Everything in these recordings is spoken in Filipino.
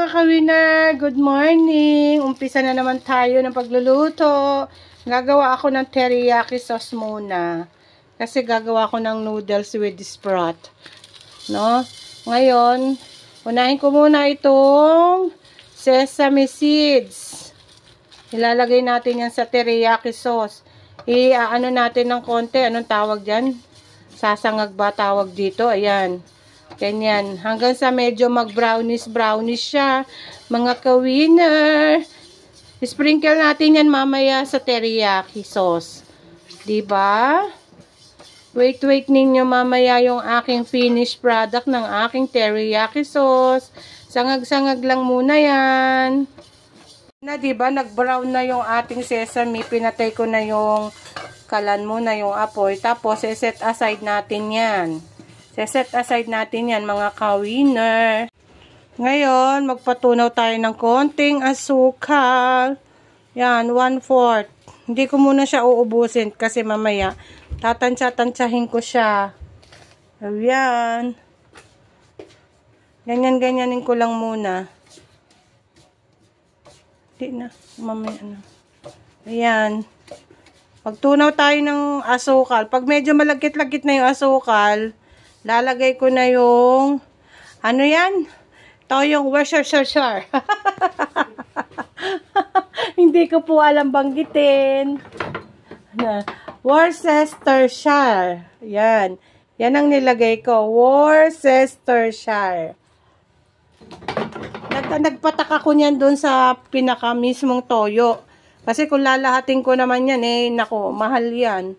ka-winner! Good morning! Umpisa na naman tayo ng pagluluto. Gagawa ako ng teriyaki sauce muna. Kasi gagawa ako ng noodles with sprout. No? Ngayon, unahin ko muna itong sesame seeds. Ilalagay natin yan sa teriyaki sauce. I-ano natin ng konti. Anong tawag dyan? Sasangag ba tawag dito? Ayan. Ganyan. Hanggang sa medyo mag-brownish siya. Mga ka-winner. Sprinkle natin yan mamaya sa teriyaki sauce. Diba? Wait ninyo mamaya yung aking finished product ng aking teriyaki sauce. Sangag-sangag lang muna yan. Diba? Nag-brown na yung ating sesame. Pinatay ko na yung kalan muna yung apoy. Tapos, set aside natin yan. Set aside natin yan mga ka-winner. Ngayon, magpatunaw tayo ng konting asukal. Yan, 1/4. Hindi ko muna siya uubusin kasi mamaya tatansya-tansyahin ko siya. Ayan. Ganyan-ganyanin ko lang muna. Hindi na. Mamaya na. Ayan. Pagtunaw tayo ng asukal. Pag medyo malagkit-lagkit na yung asukal, lalagay ko na yung, ano yan? Toyong Worcestershire. Hindi ko po alam banggitin. Worcestershire. Yan. Yan ang nilagay ko. Worcestershire. Nagpataka ko niyan doon sa pinaka mismong toyo. Kasi kung lalahatin ko naman yan, nako, mahal yan.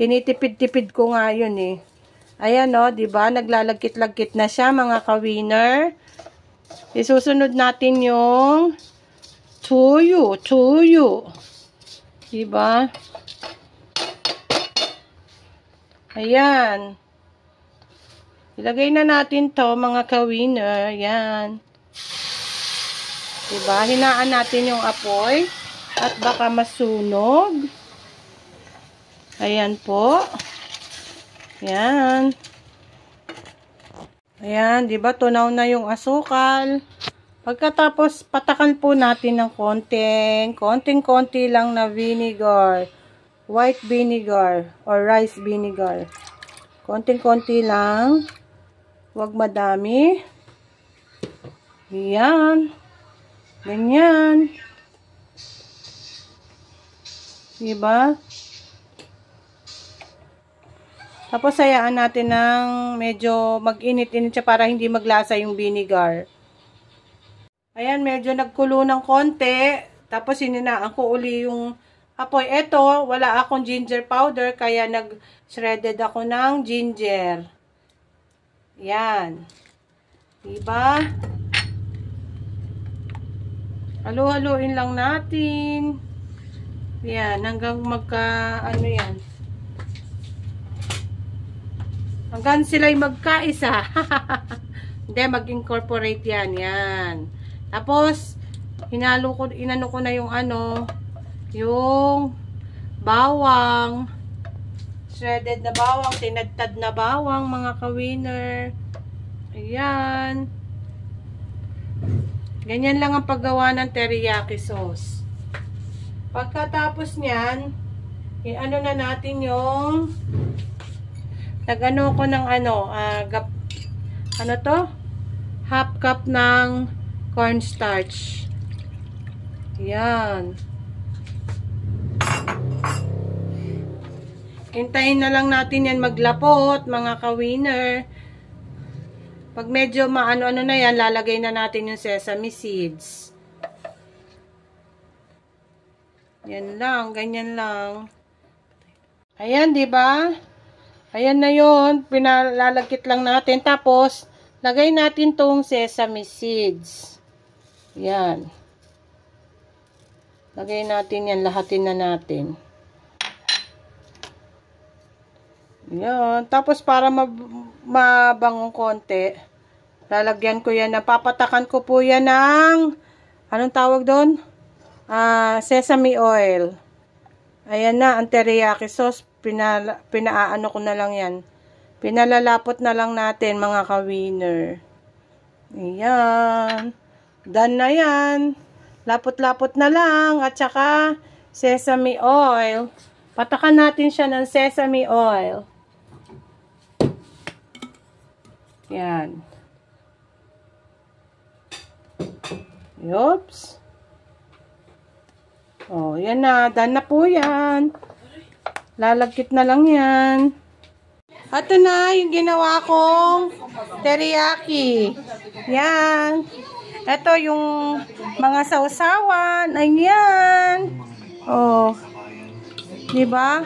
Tinitipid-tipid ko nga yun Ayan diba? Naglalagkit-lagkit na siya mga ka-winner. Isusunod natin yung tuyo. Diba? Ayan. Ilagay na natin to mga ka-winner. Ayan. Diba? Hinaan natin yung apoy. At baka masunog. Ayan po. Ayan. Ayan, diba? Tunaw na yung asukal. Pagkatapos, patakan po natin ng konting-konti lang na vinegar. White vinegar or rice vinegar. Konting-konti lang. Huwag madami. Ayan. Ganyan. Diba? Tapos, hayaan natin ng medyo mag-init-init siya para hindi maglasa yung vinegar. Ayan, medyo nagkulo ng konti. Tapos, hininaan ko uli yung apoy. Eto, wala akong ginger powder, kaya nag-shredded ako ng ginger. Ayan. Diba? Halo-haloin lang natin. Ayan, hanggang ano yan. Hanggang sila'y magkaisa. Hindi, mag-incorporate yan. Yan. Tapos, inano ko na yung yung bawang. Shredded na bawang, tinadtad na bawang, mga ka-winner. Ayan. Ganyan lang ang paggawa ng teriyaki sauce. Pagkatapos niyan, i-ano na natin yung nag-ano ko ng half cup ng cornstarch. Yan. Hintayin na lang natin yan maglapot, mga ka-winner. Pag medyo maano-ano na yan, lalagay na natin yung sesame seeds. Yan lang, ganyan lang. Ayan, diba? Ayan na yun. Pinalalagkit lang natin. Tapos, lagay natin tong sesame seeds. Yan. Lagay natin yan. Lahatin na natin. Yan. Tapos, para mabangong konti, lalagyan ko yan. Napapatakan ko po yan ng, anong tawag doon? Sesame oil. Ayan na, ang teriyaki sauce. Pinaano ko na lang yan. Pinalalapot na lang natin mga ka-winner. Ayan. Done na yan. Lapot-lapot na lang. At saka, sesame oil. Patakan natin siya ng sesame oil. Yan. Oops. Oh, yan na. Done na po yan. Lalagkit na lang yan. Ito na yung ginawa kong teriyaki. Yan. Ito yung mga sausawan. Ayan. Oh. Diba?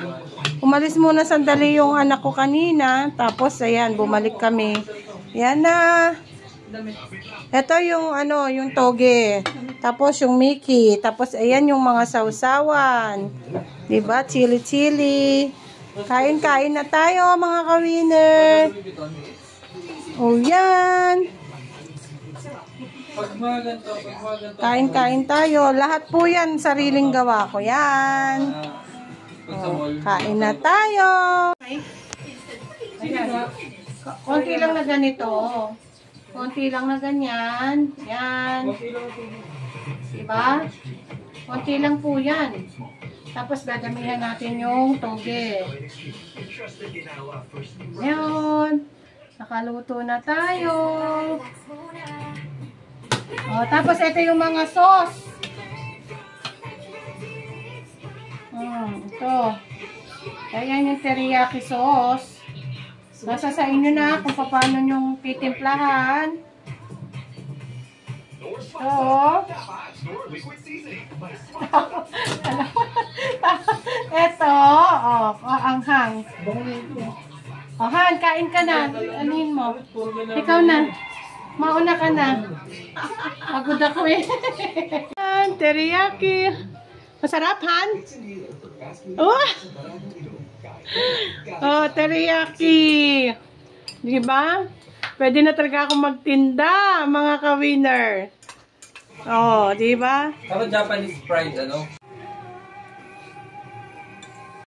Umalis muna sandali yung anak ko kanina. Tapos, ayan, bumalik kami. Yan na. Ito yung, yung toge. Tapos, yung Mickey. Tapos, ayan yung mga sausawan. Diba? Chili-chili. Kain-kain na tayo, mga ka-winner. Oh, yan. Kain-kain tayo. Lahat po yan, sariling gawa ko. Yan. Oh, kain na tayo. Ayan. Konti lang na ganito. Konti lang na ganyan. Yan. Diba? Konti lang po yan. Tapos dadamihan natin yung toge. Ayan. Nakaluto na tayo. O, tapos ito yung mga sauce. Ito. Ayan yung teriyaki sauce. Nasa sa inyo na kung paano yung titimplahan. Ito. Ito. Oh, anghang. Oh, Han, kain ka na. Anin mo? Ikaw na. Mauna ka na. Pagod ako eh. Teriyaki. Masarap, Han? Oh! Oh, teriyaki. Diba? Pwede na talaga akong magtinda, mga ka-winner. Oh, diba? Ako Japanese fried,